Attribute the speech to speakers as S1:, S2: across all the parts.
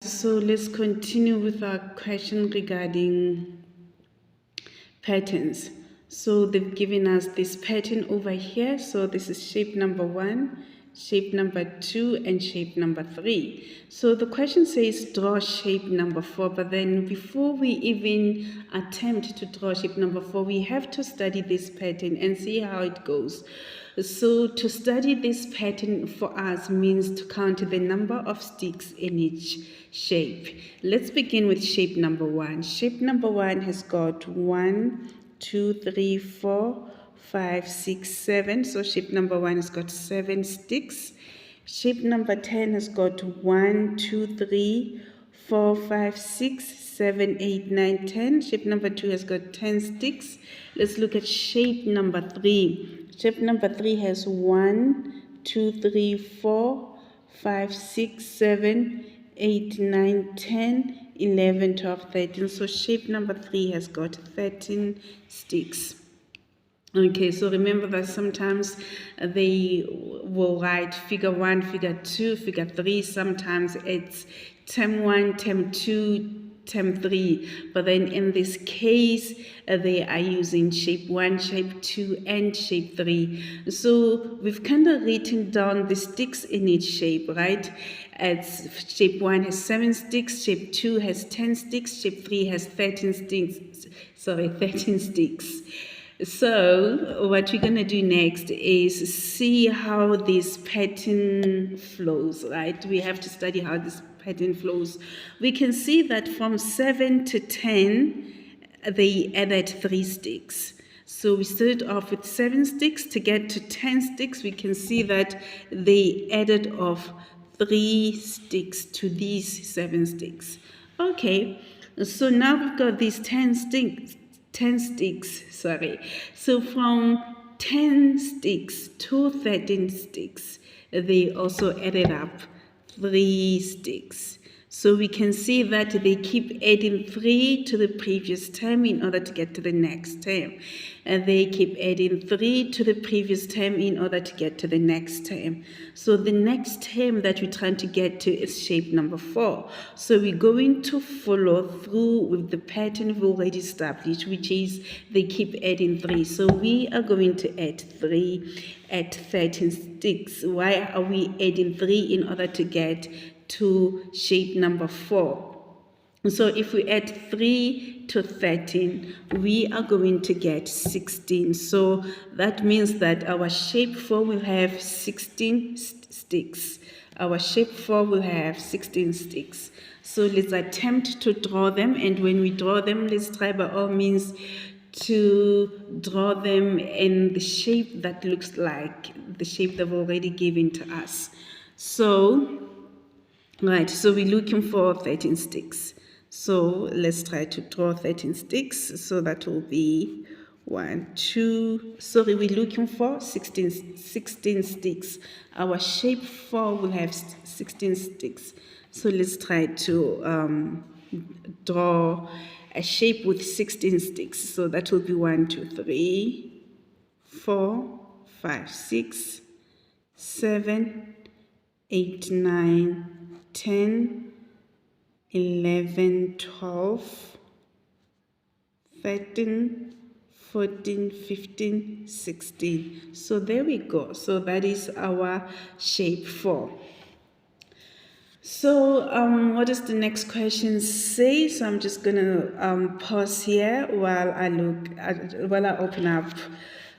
S1: So let's continue with our question regarding patterns. So they've given us this pattern over here. So this is shape number 1, shape number 2, and shape number 3. So the question says draw shape number 4, but then before we even attempt to draw shape number 4, we have to study this pattern and see how it goes. So to study this pattern for us means to count the number of sticks in each shape. Let's begin with shape number 1. Shape number 1 has got 1, 2, 3, 4, 5, 6, 7. So shape number 1 has got 7 sticks. Shape number 10 has got 1, 2, 3, 4, 5, 6, 7, 8, 9, 10. Shape number 2 has got 10 sticks. Let's look at shape number 3. Shape number 3 has 1, 2, 3, 4, 5, 6, 7, 8, 9, 10, 11, 12, 13. So shape number 3 has got 13 sticks. Okay, so remember that sometimes they will write figure 1, figure 2, figure 3. Sometimes it's term 1, term 2, term 3. But then in this case, they are using shape 1, shape 2, and shape 3. So we've kind of written down the sticks in each shape, right? It's shape 1 has 7 sticks, shape 2 has 10 sticks, shape 3 has 13 sticks. 13 sticks. So what we're going to do next is see how this pattern flows, right? We have to study how this pattern flows. We can see that from 7 to 10, they added 3 sticks. So we started off with 7 sticks. To get to 10 sticks, we can see that they added off 3 sticks to these 7 sticks. Okay, so now we've got these 10 sticks. So from 10 sticks to 13 sticks, they also added up 3 sticks. So we can see that they keep adding 3 to the previous term in order to get to the next term. And they keep adding 3 to the previous term in order to get to the next term. So the next term that we're trying to get to is shape number 4. So we're going to follow through with the pattern we've already established, which is they keep adding 3. So we are going to add 3 at 13 sticks. Why are we adding 3? In order to get to shape number 4. So if we add 3 to 13, we are going to get 16. So that means that our shape 4 will have 16 sticks. Our shape 4 will have 16 sticks. So let's attempt to draw them. And when we draw them, let's try by all means to draw them in the shape that looks like the shape they've already given to us. So, right, so we're looking for 13 sticks. So let's try to draw 13 sticks. So that will be 1, 2, sorry, we're looking for 16 sticks. Our shape 4 will have 16 sticks. So let's try to draw a shape with 16 sticks. So that will be 1, 2, 3, 4, 5, 6, 7, 8, 9, 10, 11, 12, 13, 14, 15, 16. So there we go. So that is our shape 4. So what does the next question say? So I'm just gonna pause here while I open up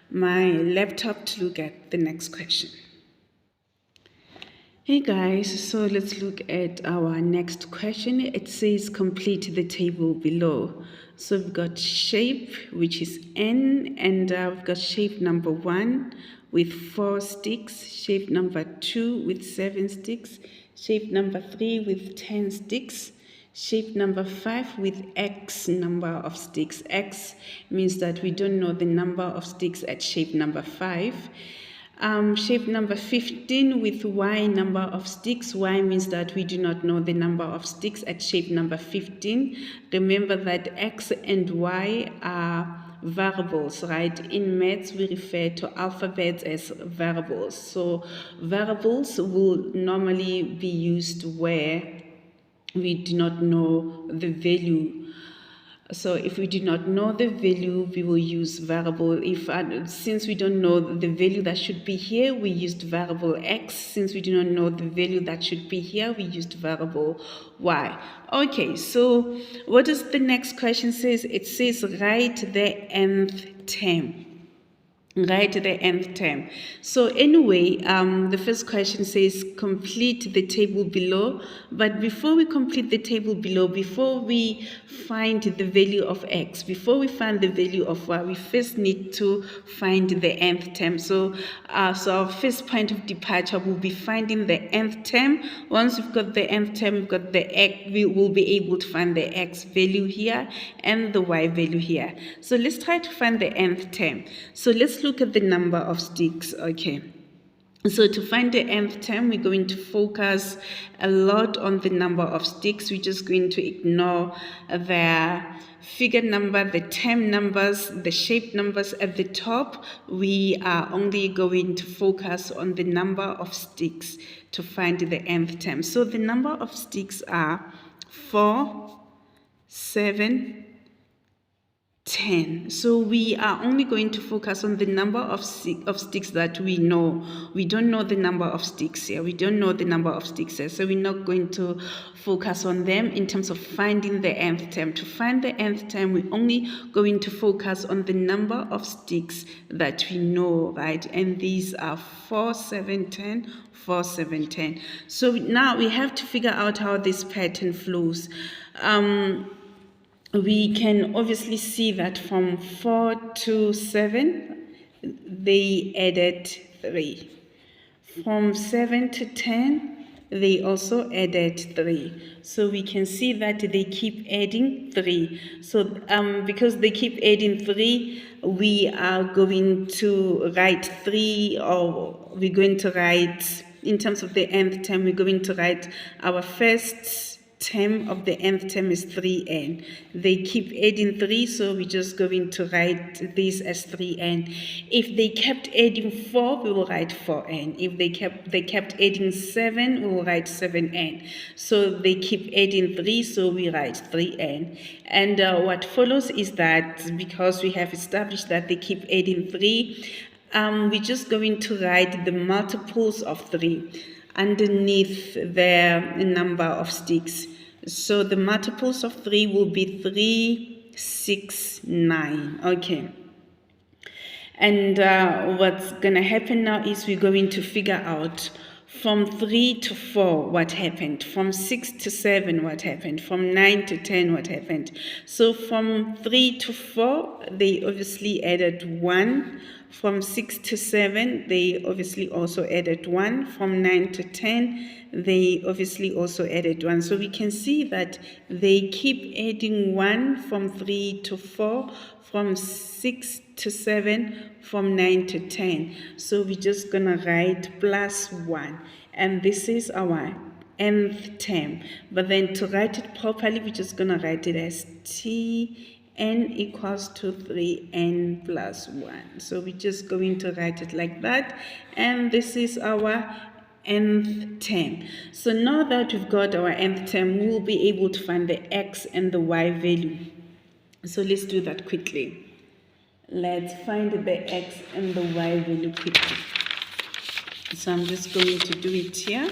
S1: my laptop to look at the next question. Hey guys, so let's look at our next question. It says complete the table below. So we've got shape, which is N, and we've got shape number 1 with 4 sticks, shape number 2 with 7 sticks, shape number 3 with 10 sticks, shape number 5 with X number of sticks. X means that we don't know the number of sticks at shape number 5. Shape number 15 with Y number of sticks. Y means that we do not know the number of sticks at shape number 15. Remember that X and Y are variables, right? In maths, we refer to alphabets as variables. So variables will normally be used where we do not know the value. So if we do not know the value, we will use variable. Since we don't know the value that should be here, we used variable x. Since we do not know the value that should be here, we used variable y. Okay, so what does the next question says? It says write the nth term. Right, the nth term. So anyway, the first question says complete the table below. But before we complete the table below, before we find the value of x, before we find the value of y, we first need to find the nth term. So our first point of departure will be finding the nth term. Once we've got the nth term, we've got the x, we will be able to find the x value here and the y value here. So let's try to find the nth term. So let's look at the number of sticks. Okay, so to find the nth term, we're going to focus a lot on the number of sticks. We're just going to ignore the figure number, the term numbers, the shape numbers at the top. We are only going to focus on the number of sticks to find the nth term. So the number of sticks are 4, 7, 10. So we are only going to focus on the number of sticks that we know. We don't know the number of sticks here. We don't know the number of sticks here. So we're not going to focus on them in terms of finding the nth term. To find the nth term, we're only going to focus on the number of sticks that we know, right? And these are 4, 7, 10, 4, 7, 10. So now we have to figure out how this pattern flows. We can obviously see that from 4 to 7, they added 3. From 7 to 10, they also added 3. So we can see that they keep adding 3. So because they keep adding 3, we are going to write 3, or we're going to write, in terms of the nth term, we're going to write our first term of the nth term is 3n. They keep adding 3, so we're just going to write this as 3n. If they kept adding 4, we will write 4n. If they kept adding 7, we will write 7n. So they keep adding 3, so we write 3n. And what follows is that because we have established that they keep adding 3, we're just going to write the multiples of 3 underneath the number of sticks. So the multiples of 3 will be 3, 6, 9. Okay. And what's going to happen now is we're going to figure out from 3 to 4 what happened, from 6 to 7 what happened, from 9 to 10 what happened. So from 3 to 4, they obviously added 1. From 6 to 7, they obviously also added 1. From 9 to 10, they obviously also added 1. So we can see that they keep adding 1 from 3 to 4, from 6 to 7, from 9 to 10. So we're just going to write plus 1. And this is our nth term. But then to write it properly, we're just going to write it as n equals to 3n plus 1. So we're just going to write it like that. And this is our nth term. So now that we've got our nth term, we'll be able to find the x and the y value. So let's do that quickly. Let's find the x and the y value quickly. So I'm just going to do it here.